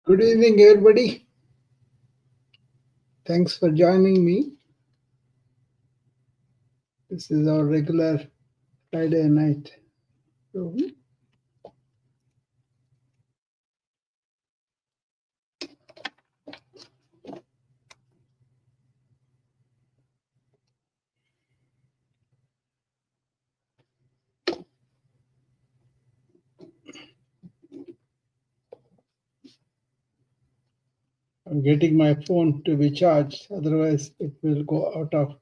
Good evening, everybody. Thanks for joining me. This is our regular Friday night room. I'm getting my phone to be charged, otherwise, it will go out of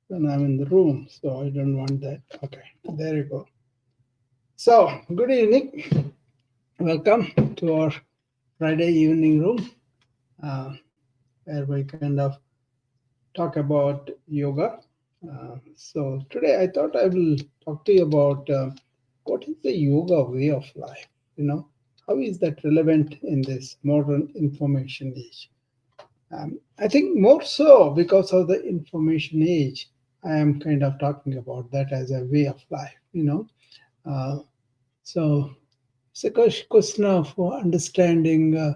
when I'm in the room. So I don't want that. Okay, there you go. So, good evening. Welcome to our Friday evening room where we kind of talk about yoga. So, today I thought I will talk to you about what is the yoga way of life? You know, how is that relevant in this modern information age? I think more so because of the information age, I am kind of talking about that as a way of life. Uh, so it's a question of understanding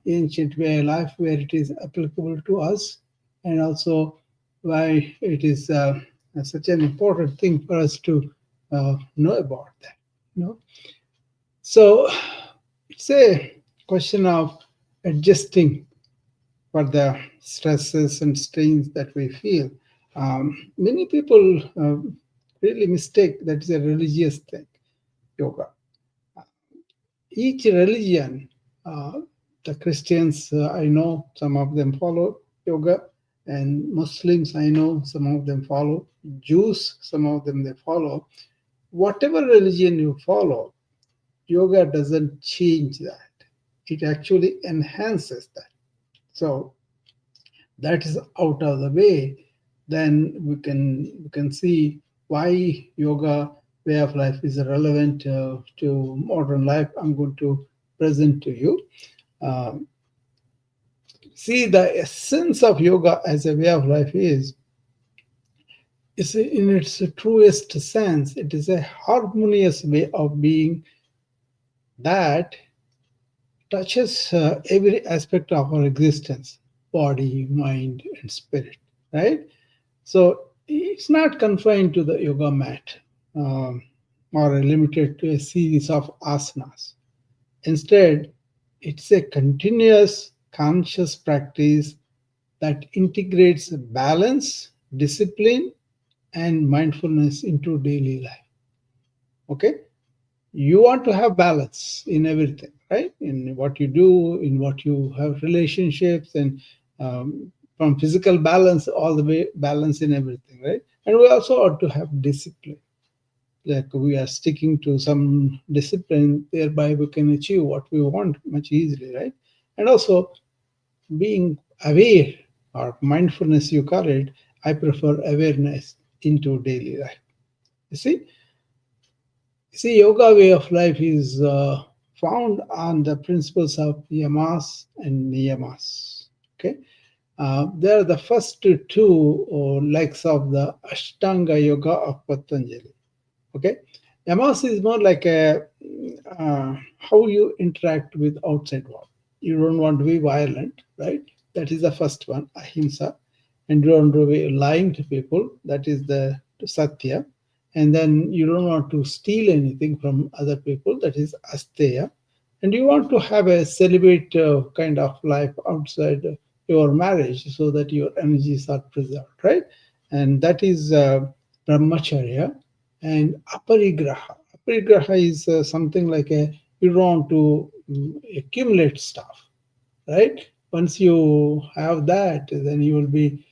ancient way of life where it is applicable to us, and also why it is such an important thing for us to know about that. You know, so it's a question of adjusting for the stresses and strains that we feel. Many people really mistake that is a religious thing, yoga. Each religion, uh, the Christians, I know some of them follow yoga, and Muslims, I know some of them follow, Jews, some of them they follow. Whatever religion you follow, yoga doesn't change that. It actually enhances that. So that is out of the way, then we can see why yoga way of life is relevant to modern life. I'm going to present to you. Um, See, the essence of yoga as a way of life is in its truest sense, it is a harmonious way of being that touches every aspect of our existence, body, mind, and spirit, right? So it's not confined to the yoga mat um, or limited to a series of asanas. Instead, it's a continuous conscious practice that integrates balance, discipline, and mindfulness into daily life. Okay? You want to have balance in everything, right? In what you do, in what you have relationships, and from physical balance all the way balance in everything, right? And we also ought to have discipline. Like we are sticking to some discipline, thereby we can achieve what we want much easily, right? And also being aware or mindfulness, you call it. I prefer awareness into daily life. You see, yoga way of life is found on the principles of yamas and niyamas. Okay, they are the first two legs of the Ashtanga Yoga of Patanjali. Okay, yamas is more like a how you interact with outside world. You don't want to be violent, right? That is the first one, ahimsa, and you don't want to be lying to people. That is the satya, and then you don't want to steal anything from other people. That is asteya, and you want to have a celibate kind of life outside your marriage, so that your energies are preserved, right? And that is brahmacharya and aparigraha. Aparigraha is something like a you don't want to accumulate stuff, right? Once you have that, then you will be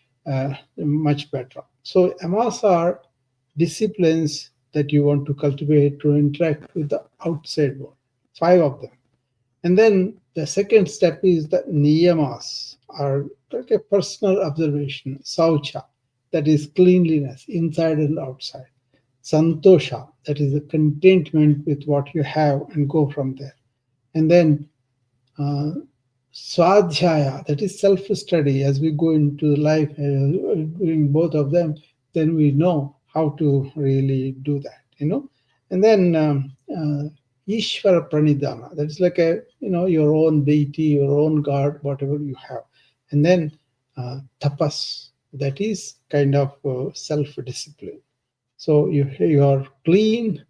much better. So amas are disciplines that you want to cultivate to interact with the outside world. Five of them. And then the second step is the niyamas, or like a personal observation, saucha, that is cleanliness inside and outside. Santosha, that is the contentment with what you have and go from there. And then uh, Swadhyaya, that is self study. As we go into life, doing both of them, then we know how to really do that, you know. And then Ishvara Pranidhana. That's like your own deity, your own God, whatever you have. And then tapas, that is kind of self-discipline. So you are clean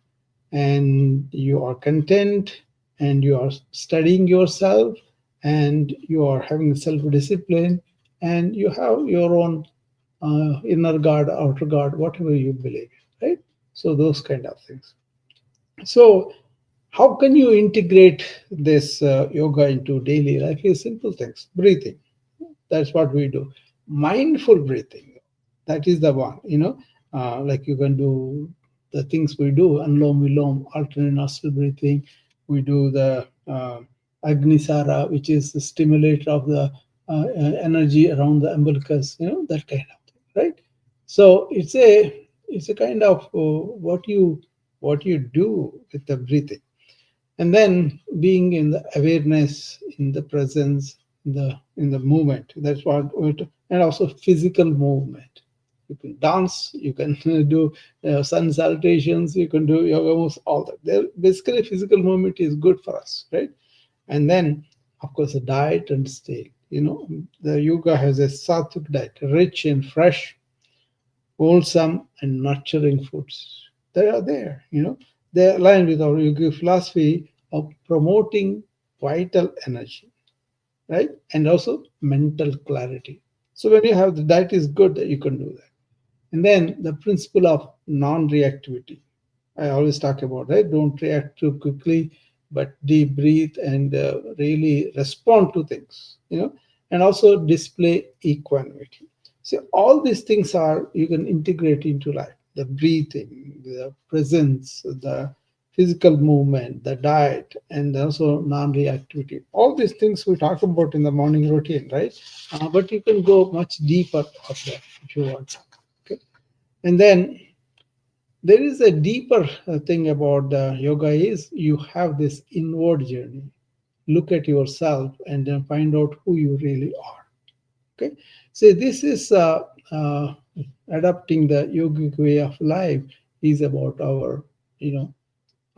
and you are content and you are studying yourself and you are having self-discipline and you have your own inner God, outer God, whatever you believe, right? So those kind of things. So how can you integrate this yoga into daily life? Is simple things. Breathing. That's what we do. Mindful breathing. That is the one. Like you can do the things we do: anlom vilom, alternate nostril breathing. We do the agnisara, which is the stimulator of the energy around the umbilicus. That kind of thing, right? So it's a kind of what you do with the breathing, and then being in the awareness, in the presence, in the movement. That's what and also physical movement. You can dance, you can do sun salutations, you can do yoga moves, all that. Basically physical movement is good for us, right? And then of course the diet and state. The yoga has a sattvic diet, rich in fresh, wholesome and nurturing foods. They are there. They align with our yogic philosophy of promoting vital energy, right? And also mental clarity. So when you have the diet is good, you can do that. And then the principle of non-reactivity. I always talk about, right? Don't react too quickly, but deep breathe and really respond to things, and also display equanimity. So all these things are you can integrate into life: the breathing, the presence, the physical movement, the diet, and also non-reactivity. All these things we talk about in the morning routine, right? But you can go much deeper of that if you want. Okay, and then there is a deeper thing about the yoga is you have this inward journey. Look at yourself and then find out who you really are. Okay, so this is adapting the yogic way of life is about our you know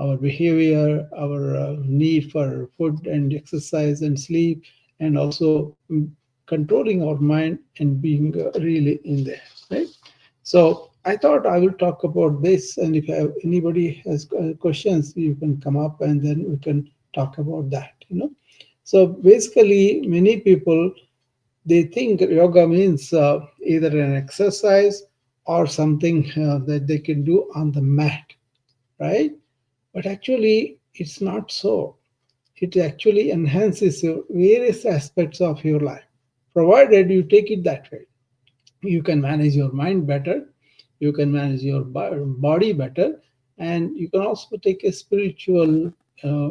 our behavior, our need for food and exercise and sleep, and also controlling our mind and being really in there, right? So I thought I will talk about this, and if anybody has questions, you can come up and then we can talk about that. So basically, many people they think yoga means either an exercise or something that they can do on the mat, right? But actually, it's not so. It actually enhances your various aspects of your life, provided you take it that way. You can manage your mind better, you can manage your body better, and you can also take a spiritual uh,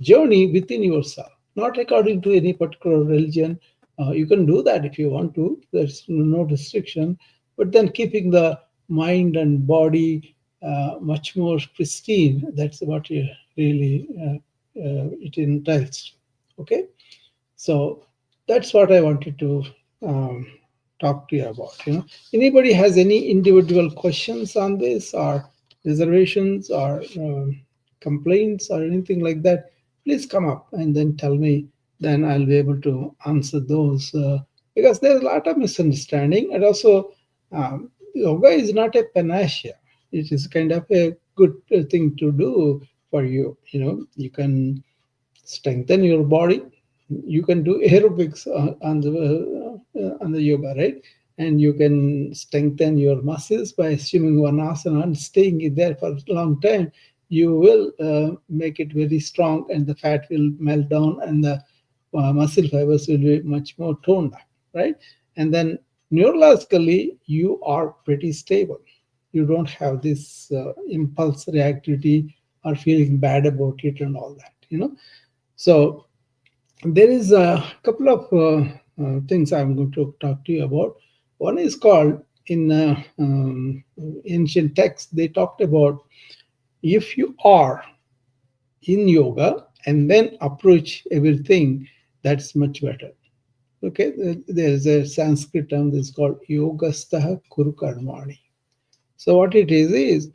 journey within yourself, not according to any particular religion. You can do that if you want to, there's no restriction, but then keeping the mind and body much more pristine. That's what you really it entails. Okay, so that's what I wanted to um, talk to you about. Anybody has any individual questions on this, or reservations, or complaints, or anything like that? Please come up and then tell me. Then I'll be able to answer those because there's a lot of misunderstanding, and also yoga is not a panacea. It is kind of a good thing to do for you. You can strengthen your body. You can do aerobics on the yoga, right? And you can strengthen your muscles by assuming one asana and staying in there for a long time. You will make it very strong, and the fat will melt down, and the muscle fibers will be much more toned up, right? And then neurologically, you are pretty stable. You don't have this impulse reactivity or feeling bad about it and all that. So there is a couple of things I'm going to talk to you about. One is called in ancient texts, they talked about if you are in yoga and then approach everything, that's much better. Okay, there's a Sanskrit term that's called yogastaha kuru karmani. So what it is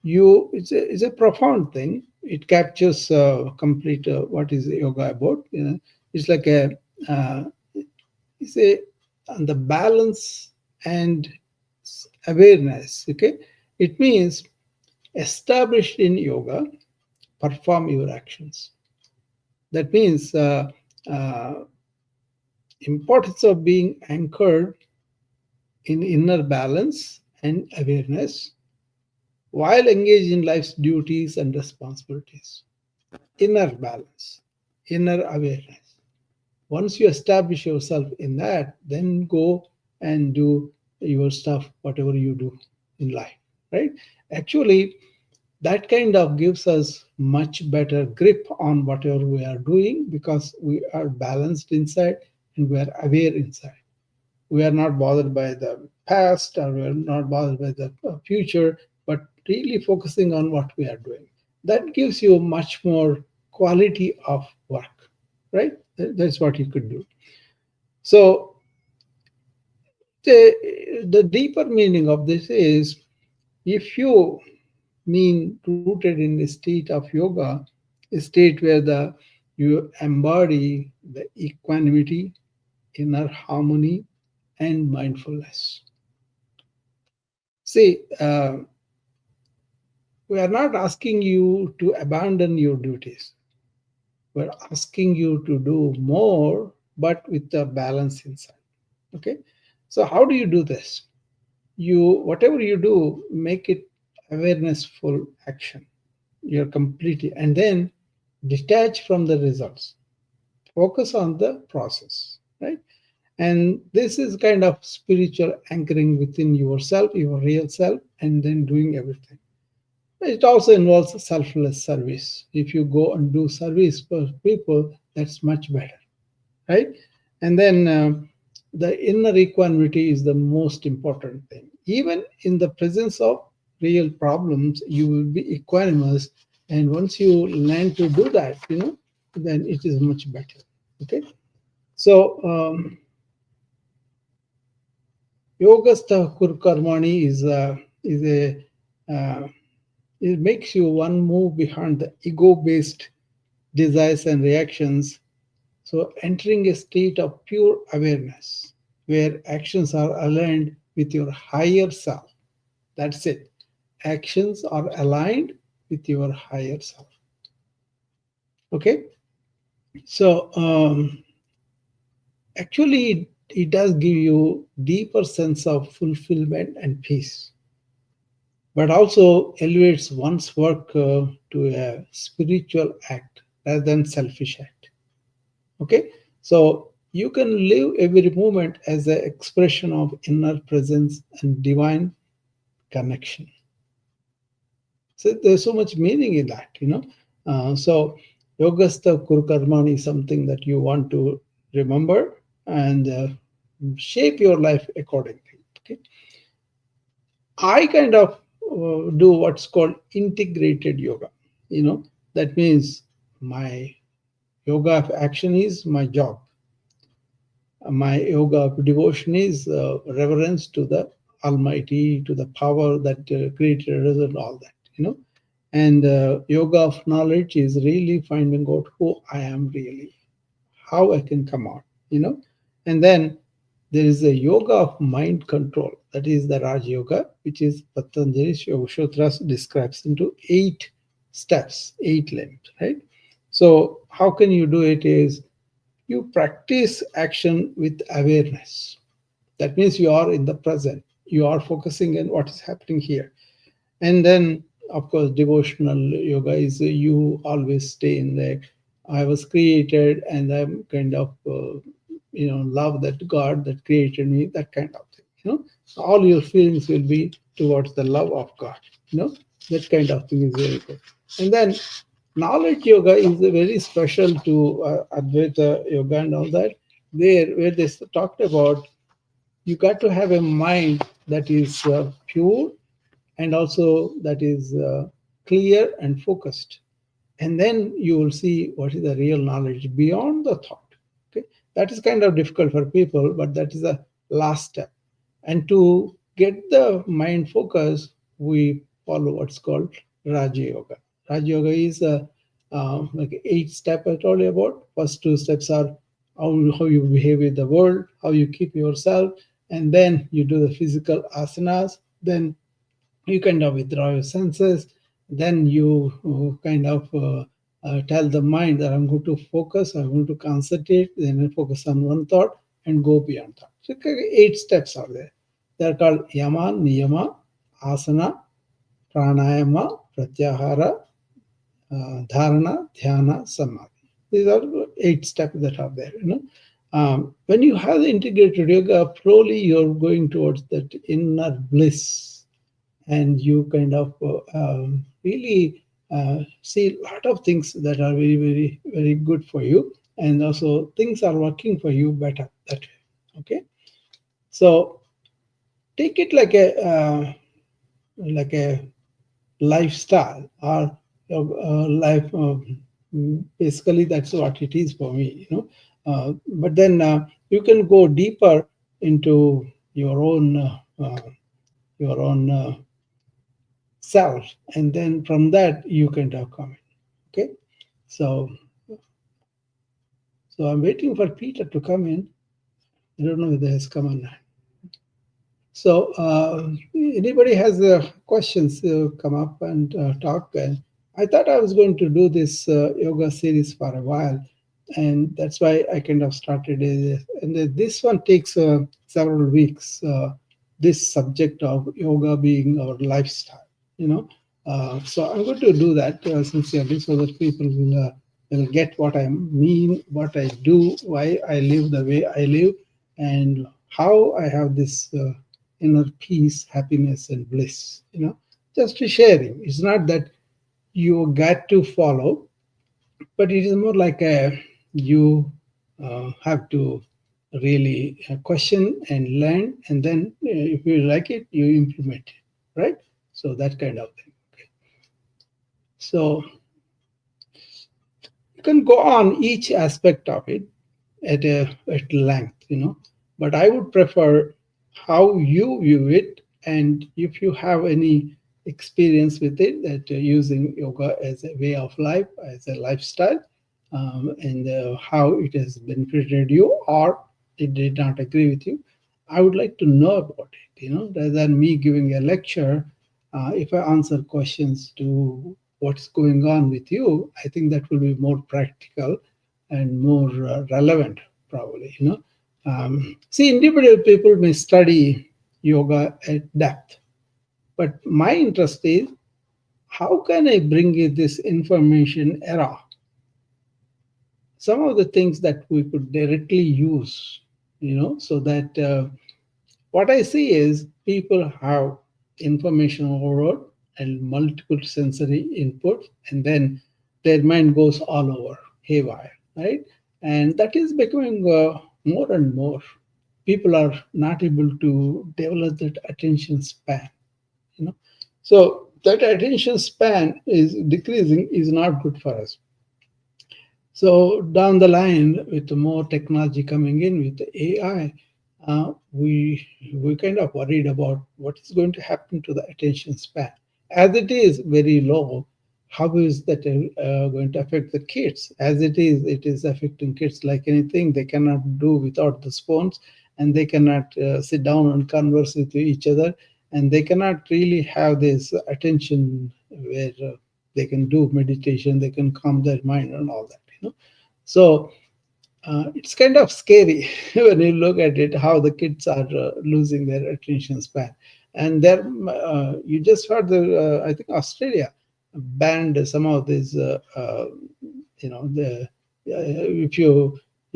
you it's a profound thing. it captures complete what is yoga about. It's like a uh, it's a on the balance and awareness. Okay, it means established in yoga, perform your actions. That means uh, importance of being anchored in inner balance and awareness while engaged in life's duties and responsibilities. Inner balance, inner awareness. Once you establish yourself in that, then go and do your stuff, whatever you do in life, right? Actually, that kind of gives us much better grip on whatever we are doing because we are balanced inside and we are aware inside. We are not bothered by the past or we are not bothered by the future, but really focusing on what we are doing. That gives you much more quality of work, right? That's what you could do. So the deeper meaning of this is if you mean rooted in a state of yoga, a state where the you embody the equanimity, inner harmony, and mindfulness. See, we are not asking you to abandon your duties. We're asking you to do more, but with the balance inside. Okay. So how do you do this? You whatever you do, make it awarenessful action. You're completely and then detach from the results. Focus on the process, right? And this is kind of spiritual anchoring within yourself, your real self, and then doing everything. It also involves selfless service. If you go and do service for people, that's much better, right? And then the inner equanimity is the most important thing. Even in the presence of real problems, you will be equanimous. And once you learn to do that, then it is much better. Okay. So, Yogastha Kurkarmani is a uh, it makes you one move behind the ego-based desires and reactions. So entering a state of pure awareness where actions are aligned with your higher self. That's it. Actions are aligned with your higher self. Okay. So actually, it does give you deeper sense of fulfillment and peace, but also elevates one's work to a spiritual act rather than selfish act. Okay, so you can live every moment as an expression of inner presence and divine connection. So there's so much meaning in that. So Yogastha Kurukarmani is something that you want to remember and shape your life accordingly. Okay, I kind of do what's called integrated yoga. That means my yoga of action is my job. My yoga of devotion is reverence to the Almighty, to the power that created us, and all that. And yoga of knowledge is really finding out who I am really, how I can come out. And then there is a yoga of mind control. That is the Raj Yoga, which is Patanjali's Yoga Sutras describes into 8 steps, 8 limbs, right? So how can you do it is you practice action with awareness. That means you are in the present. You are focusing on what is happening here. And then, of course, devotional yoga is you always stay in there. I was created and I'm kind of, love that God that created me, that kind of thing. So all your feelings will be towards the love of God. That kind of thing is very good. And then knowledge yoga is very special to Advaita yoga and all that. There, where they talked about, you got to have a mind that is pure and also that is clear and focused. And then you will see what is the real knowledge beyond the thought. Okay, that is kind of difficult for people, but that is the last step. And to get the mind focus, we follow what's called Raja Yoga. Raj Yoga is like 8 step I told you about. First 2 steps are how you behave with the world, how you keep yourself, and then you do the physical asanas. Then you kind of withdraw your senses. Then you kind of tell the mind that I'm going to focus, I'm going to concentrate, then I focus on one thought and go beyond that. So 8 steps are there. They're called yama, niyama, asana, pranayama, pratyahara, dharana, dhyana, samadhi. These are 8 steps that are there. When you have the integrated yoga, slowly you're going towards that inner bliss, and you kind of really see a lot of things that are very, very, very good for you, and also things are working for you better that way. Okay, so take it like a lifestyle or life. Basically, that's what it is for me. But then you can go deeper into your own self, and then from that you can talk comment. Okay, so I'm waiting for Peter to come in. I don't know if he has come on. So anybody has questions, come up and talk. And I thought I was going to do this yoga series for a while, and that's why I kind of started it. And this one takes several weeks. This subject of yoga being our lifestyle, you know. So I'm going to do that sincerely, so that people will get what I mean, what I do, why I live the way I live, and how I have this inner peace, happiness, and bliss. Just sharing. It's not that you got to follow, but it is more like you have to really question and learn, and then if you like it, you implement it, right? So that kind of thing. Okay. So you can go on each aspect of it at length. But I would prefer how you view it, and if you have any experience with it, that using yoga as a way of life, as a lifestyle, and how it has benefited you, or it did not agree with you, I would like to know about it. Rather than me giving a lecture. If I answer questions to what's going on with you, I think that will be more practical and more relevant, probably. See, individual people may study yoga at depth, but my interest is, how can I bring you this information era? Some of the things that we could directly use, so that what I see is people have information overload and multiple sensory input, and then their mind goes all over haywire, right? And that is becoming more and more. People are not able to develop that attention span, you know. So that attention span is decreasing, is not good for us. So down the line, with more technology coming in with the AI, we kind of worried about what is going to happen to the attention span. As it is very low, how is that going to affect the kids? As it is affecting kids like anything. They cannot do without the phones, and they cannot sit down and converse with each other, and they cannot really have this attention where they can do meditation, they can calm their mind and all that. So it's kind of scary when you look at it, how the kids are losing their attention span. And there, you just heard I think Australia banned some of these.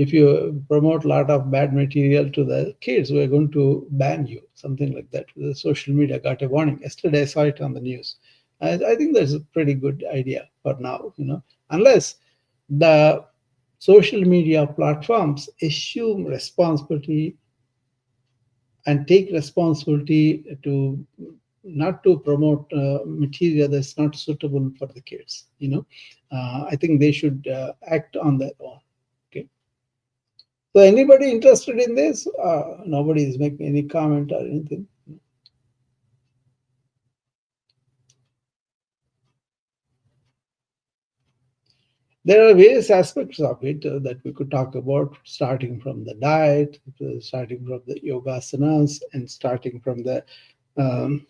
If you promote a lot of bad material to the kids, we're going to ban you, something like that. The social media got a warning. Yesterday, I saw it on the news. I think that's a pretty good idea for now. Unless the social media platforms assume responsibility and take responsibility to not to promote material that's not suitable for the kids. I think they should act on their own. Okay. So anybody interested in this? Nobody is making any comment or anything. There are various aspects of it that we could talk about, starting from the diet, starting from the yogasanas, and starting from the um,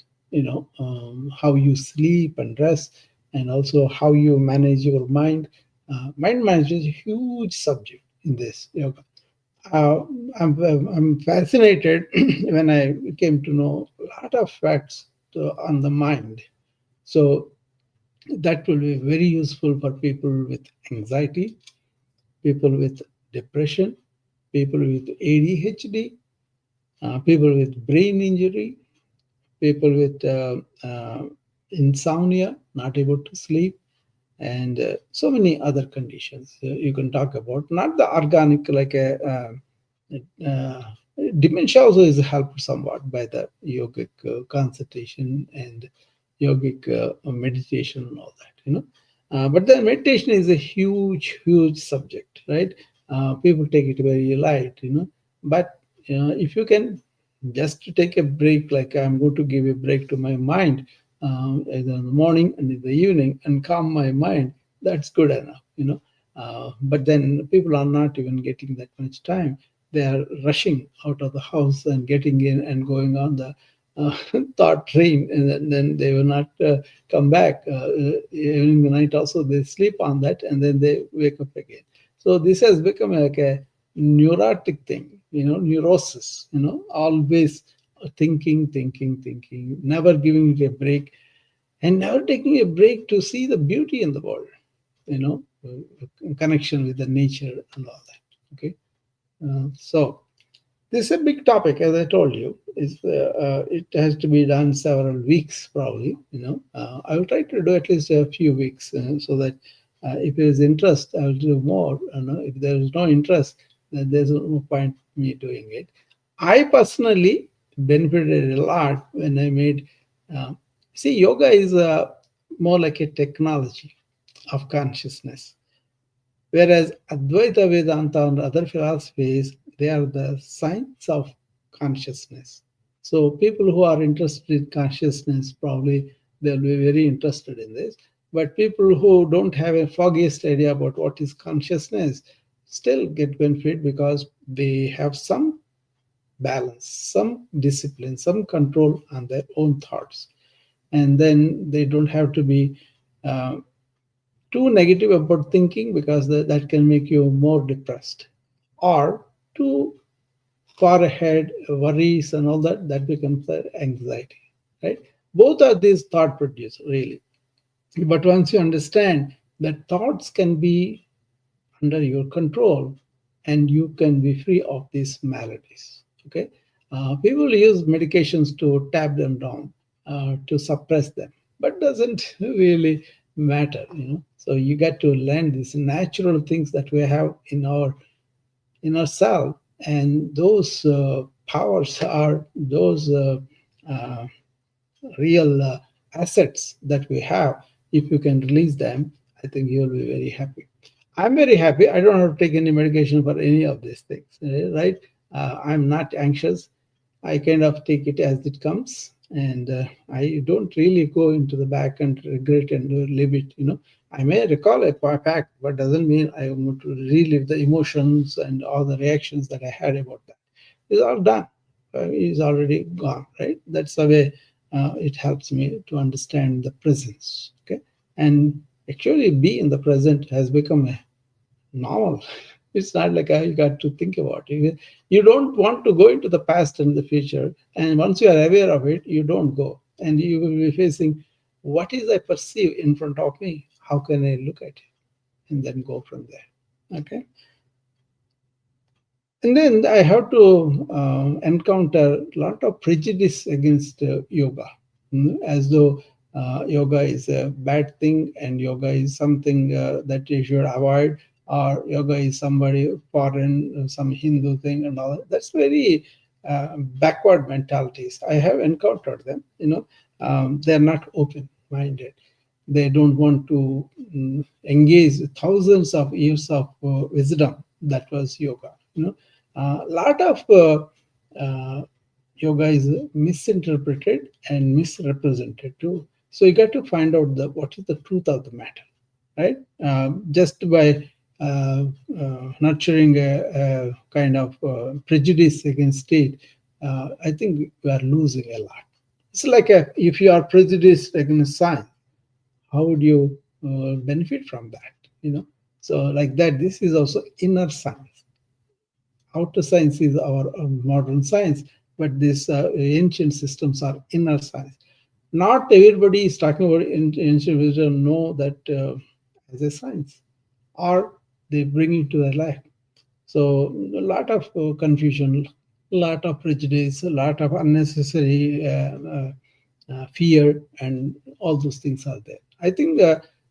how you sleep and rest, and also how you manage your mind. Mind management is a huge subject in this yoga. Uh, I'm fascinated when I came to know a lot of facts on the mind. So that will be very useful for people with anxiety, people with depression, people with ADHD, people with brain injury, people with insomnia, not able to sleep, and so many other conditions you can talk about. Not the organic, like uh, dementia also is helped somewhat by the yogic consultation and yogic meditation and all that, but then meditation is a huge, huge subject, right? People take it very light, but if you can just to take a break, like I'm going to give a break to my mind, either in the morning and in the evening, and calm my mind, that's good enough, but then people are not even getting that much time. They are rushing out of the house and getting in and going on the thought train, and then they will not come back. During the night also, they sleep on that, and then they wake up again. So this has become like a neurotic thing, neurosis, always thinking, thinking, thinking, never giving it a break, and never taking a break to see the beauty in the world, connection with the nature and all that. Okay. So this is a big topic, as I told you. It has to be done several weeks, probably. I will try to do at least a few weeks, so that if there is interest, I will do more. If there is no interest, then there's no point me doing it. I personally benefited a lot when I made. Uh, See, yoga is more like a technology of consciousness. Whereas Advaita Vedanta and other philosophies, they are the science of consciousness. So people who are interested in consciousness, probably they'll be very interested in this. But people who don't have a foggiest idea about what is consciousness still get benefit because they have some balance, some discipline, some control on their own thoughts. And then they don't have to be uh, too negative about thinking, because that can make you more depressed, or too far ahead worries and all that becomes anxiety, right? Both are these thought produce, really. But once you understand that thoughts can be under your control, and you can be free of these maladies. Okay, people use medications to tap them down, to suppress them, but doesn't really matter. So you get to learn these natural things that we have in ourselves, and those powers are those uh, real assets that we have. If you can release them, I think you'll be very happy. I'm very happy. I don't have to take any medication for any of these things, right? I'm not anxious. I kind of take it as it comes, and I don't really go into the back and regret and live it. I may recall a fact, but doesn't mean I want to relive the emotions and all the reactions that I had about that. It's all done. It's already gone, right? That's the way it helps me to understand the presence. Okay, and actually be in the present has become a normal. It's not like you got to think about it. You don't want to go into the past and the future. And once you are aware of it, you don't go. And you will be facing, what is I perceive in front of me? How can I look at it? And then go from there. Okay. And then I have to encounter a lot of prejudice against yoga, as though yoga is a bad thing and yoga is something that you should avoid, or yoga is somebody foreign, some Hindu thing and all that. That's very backward mentalities. I have encountered them. They're not open-minded. They don't want to engage thousands of years of wisdom that was yoga. A lot of yoga is misinterpreted and misrepresented too. So you got to find out what is the truth of the matter. right? Just by nurturing a kind of prejudice against it, I think we are losing a lot. It's like if you are prejudiced against science, how would you benefit from that? So like that, this is also inner science. Outer science is our modern science, but these ancient systems are inner science. Not everybody is talking about ancient wisdom know that as a science, or they bring it to their life. So a lot of confusion, a lot of prejudice, a lot of unnecessary fear, and all those things are there. I think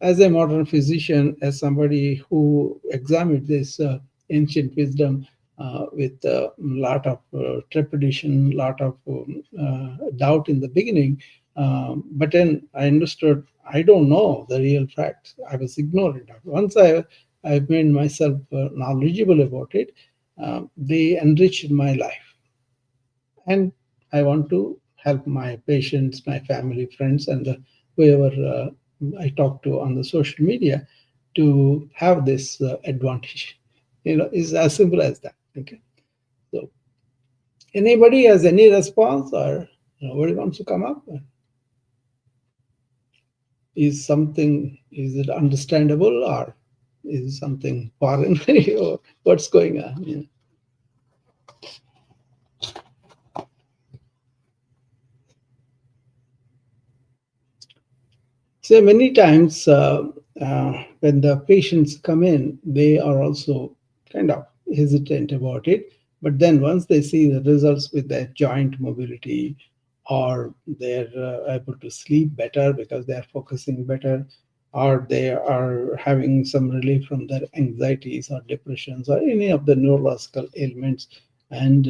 as a modern physician, as somebody who examined this ancient wisdom with a lot of trepidation, lot of doubt in the beginning, but then I understood I don't know the real facts. I was ignorant. Once I made myself knowledgeable about it, they enriched my life. And I want to help my patients, my family, friends, and whoever I talk to on the social media to have this advantage. It's as simple as that. Okay. So, anybody has any response, or nobody wants to come up? Is it understandable, or is it something foreign? Or what's going on? So many times when the patients come in, they are also kind of hesitant about it. But then once they see the results with their joint mobility, or they're able to sleep better because they're focusing better, or they are having some relief from their anxieties or depressions or any of the neurological ailments, and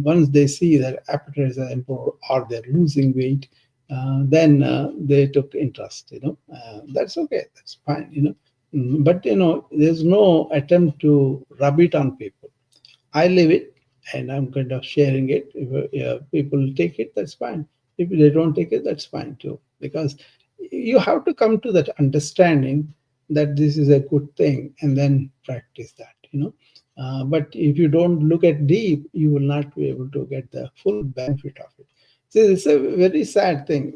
once they see that appetite is improved or they're losing weight, then they took interest. That's okay, that's fine. But there's no attempt to rub it on people. I live it, and I'm kind of sharing it. If people take it, that's fine. If they don't take it, that's fine too. Because you have to come to that understanding that this is a good thing and then practice that. But if you don't look at deep, you will not be able to get the full benefit of it. So it's a very sad thing.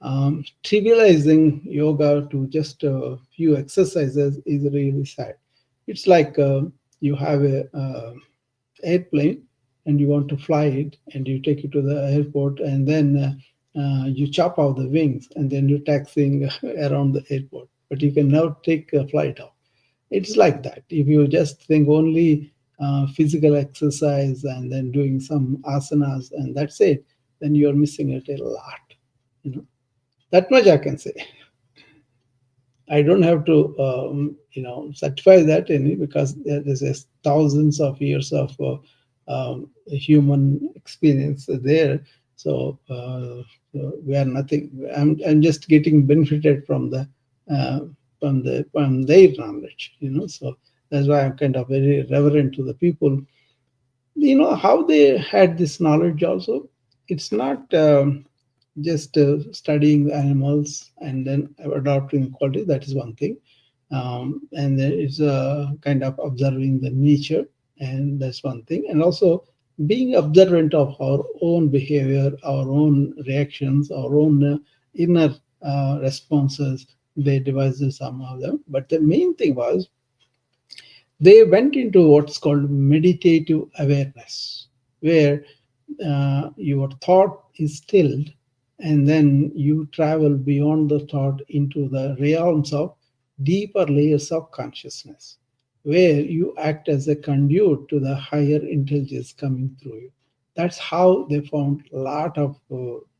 Trivializing yoga to just a few exercises is really sad. It's like you have a airplane and you want to fly it, and you take it to the airport, and then you chop off the wings, and then you're taxiing around the airport, but you can now take a flight off. It's like that. If you just think only physical exercise and then doing some asanas and that's it, then you're missing it a lot. you know that much I can say. I don't have to, certify that any, because there's thousands of years of human experience there. So we are nothing. I'm just getting benefited uh, from their knowledge. So that's why I'm kind of very reverent to the people. How they had this knowledge also. It's not. Just studying the animals and then adopting quality, that is one thing. And there is kind of observing the nature, and that's one thing. And also being observant of our own behavior, our own reactions, our own inner responses. They devised some of them, but the main thing was they went into what's called meditative awareness, where your thought is stilled, and then you travel beyond the thought into the realms of deeper layers of consciousness, where you act as a conduit to the higher intelligence coming through you. That's how they found a lot of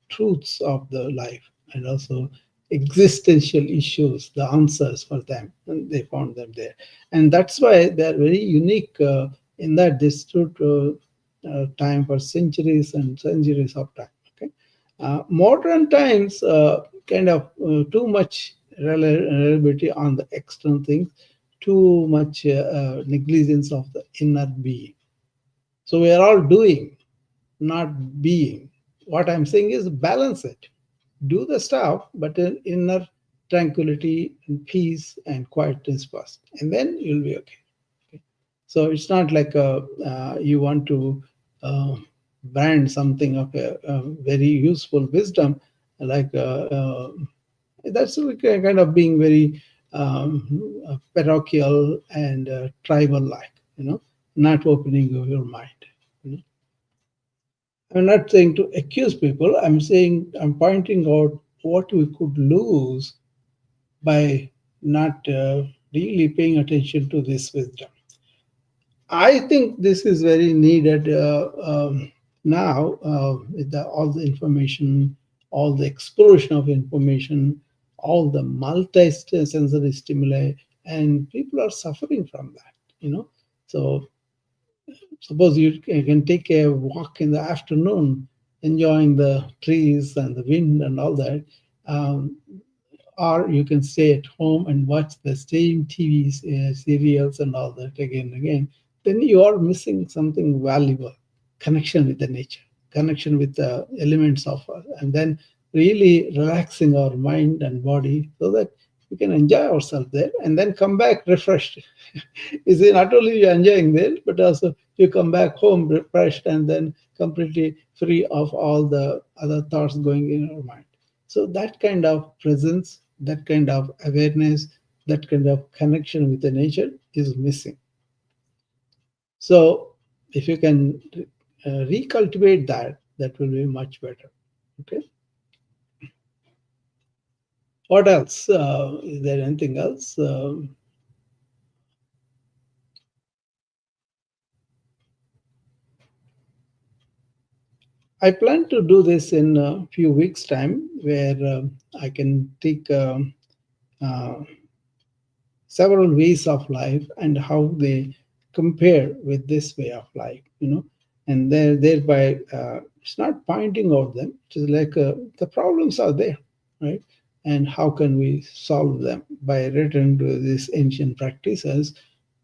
truths of the life, and also existential issues, the answers for them, and they found them there. And that's why they're very unique in that they stood time for centuries and centuries of time. Okay, modern times kind of too much reliability on the external things, too much negligence of the inner being. So we are all doing, not being. What I'm saying is balance it. Do the stuff, but in inner tranquility and peace and quietness first, and then you'll be okay. Okay. So it's not like you want to uh, brand something of a very useful wisdom, like that's like a kind of being very parochial and tribal-like, not opening your mind. You know? I'm not saying to accuse people. I'm saying I'm pointing out what we could lose by not really paying attention to this wisdom. I think this is very needed now with all the information, all the explosion of information, all the multi-sensory stimuli, and people are suffering from that. So suppose you can take a walk in the afternoon, enjoying the trees and the wind and all that. Um, or you can stay at home and watch the same TV serials and all that again and again, then you are missing something valuable: connection with the nature, connection with the elements of us, and then really relaxing our mind and body so that we can enjoy ourselves there and then come back refreshed. You see, not only you're enjoying there, but also you come back home refreshed and then completely free of all the other thoughts going in our mind. So that kind of presence, that kind of awareness, that kind of connection with the nature is missing. So if you can recultivate that, that will be much better. Okay. What else? Is there anything else? I plan to do this in a few weeks' time, where I can take uh, several ways of life and how they compare with this way of life, and thereby it's not pointing out them. It's like the problems are there, right? And how can we solve them by returning to these ancient practices,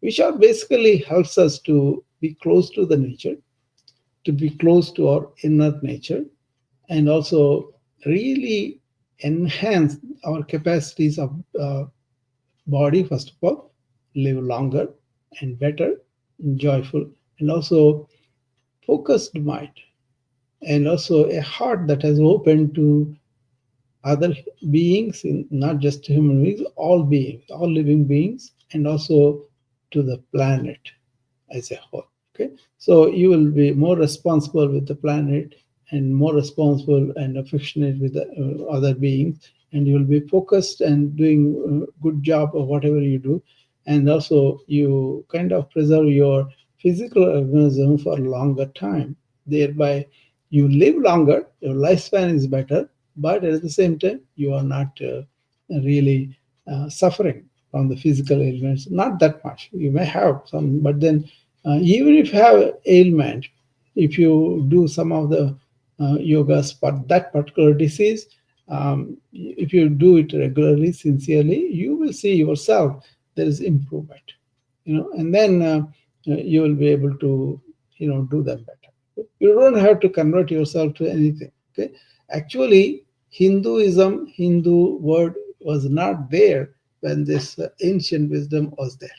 which are basically helps us to be close to the nature, to be close to our inner nature, and also really enhance our capacities of body, first of all, live longer and better, and joyful, and also focused mind, and also a heart that has opened to other beings, not just human beings, all living beings, and also to the planet as a whole. Okay, so you will be more responsible with the planet and more responsible and affectionate with the other beings, and you will be focused and doing a good job of whatever you do, and also you kind of preserve your physical organism for a longer time. Thereby, you live longer, your lifespan is better, but at the same time, you are not really suffering from the physical ailments. Not that much. You may have some, but then even if you have ailment, if you do some of the yogas for that particular disease, if you do it regularly, sincerely, you will see yourself there is improvement, and then you will be able to, do them better. You don't have to convert yourself to anything. Okay, actually, Hindu word was not there when this ancient wisdom was there.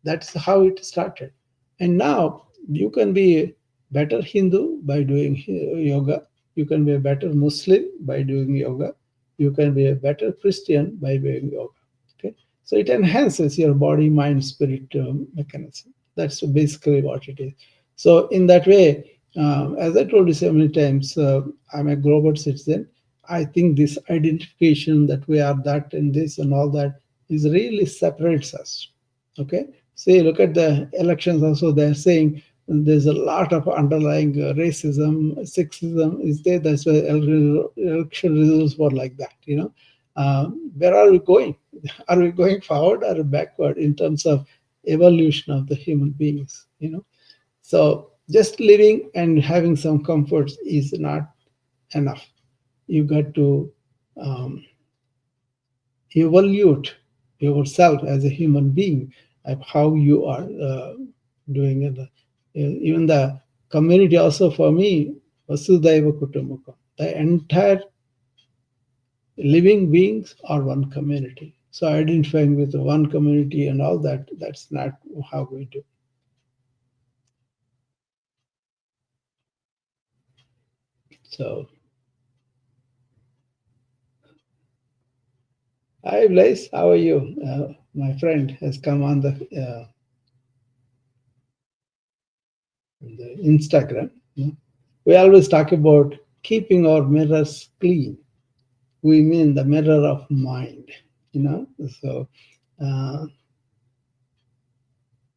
That's how it started. And now you can be a better Hindu by doing yoga. You can be a better Muslim by doing yoga. You can be a better Christian by doing yoga. Okay, so it enhances your body, mind, spirit mechanism. That's basically what it is. So in that way, as I told you so many times, I'm a global citizen. I think this identification that we are that and this and all that is really separates us. Okay, say look at the elections also, they're saying there's a lot of underlying racism, sexism is there. That's why election results were like that. Where are we going? Are we going forward or backward in terms of evolution of the human beings? So just living and having some comforts is not enough. You got to um, evaluate yourself as a human being of how you are doing it. Even the community also for me, Vasudhaiva Kutumbakam, the entire living beings are one community. So identifying with one community and all that, that's not how we do. So, hi Blaise, how are you? My friend has come on the Instagram. We always talk about keeping our mirrors clean. We mean the mirror of mind, you know. So uh,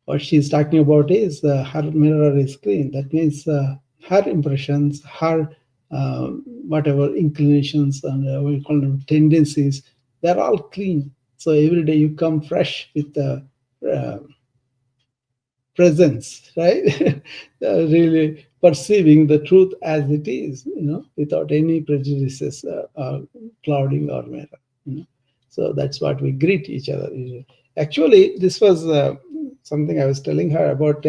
what she's talking about is her mirror is clean. That means her impressions, her whatever inclinations and we call them tendencies, they're all clean. So every day you come fresh with the uh, presence, right? Really perceiving the truth as it is, without any prejudices clouding our mirror. So that's what we greet each other. Actually, this was something I was telling her about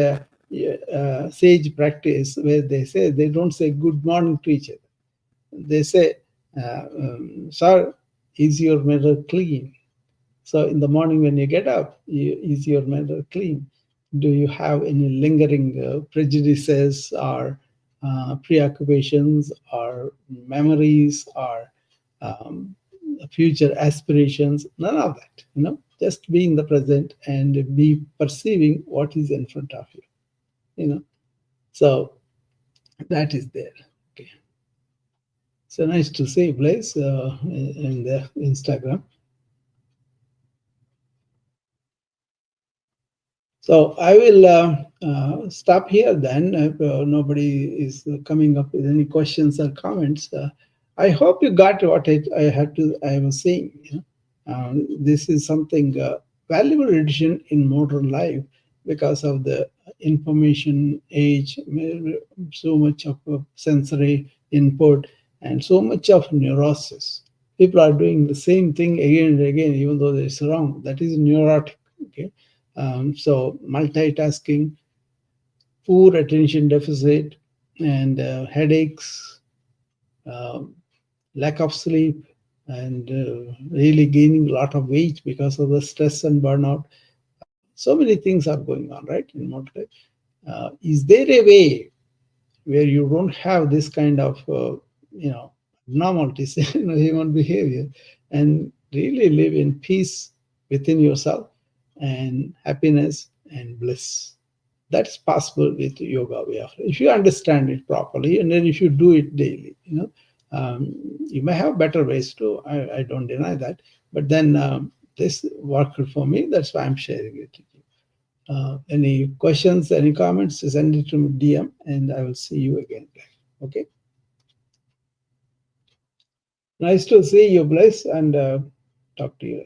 sage practice, where they say they don't say good morning to each other. They say, "Sir, is your mirror clean?" So in the morning when you get up, is your mirror clean? Do you have any lingering prejudices or preoccupations or memories or um, future aspirations? None of that. Just be in the present and be perceiving what is in front of you. You know, so that is there. Okay. So nice to see Blaise in the Instagram. So I will stop here then. If nobody is coming up with any questions or comments, I hope you got what I was saying. This is something valuable addition in modern life because of the information age, so much of sensory input, and so much of neurosis. People are doing the same thing again and again, even though it's wrong. That is neurotic. Okay. So multitasking, poor attention deficit, and headaches, um, lack of sleep, and really gaining a lot of weight because of the stress and burnout. So many things are going on, right, in modern life. Is there a way where you don't have this kind of, abnormalities in human behavior and really live in peace within yourself and happiness and bliss? That's possible with yoga way of, if you understand it properly, and then if you do it daily. You may have better ways too. I don't deny that, but then this worked for me. That's why I'm sharing it with you. Any questions, any comments, send it to DM, and I will see you again. Okay. Nice to see you, Bliss, and talk to you.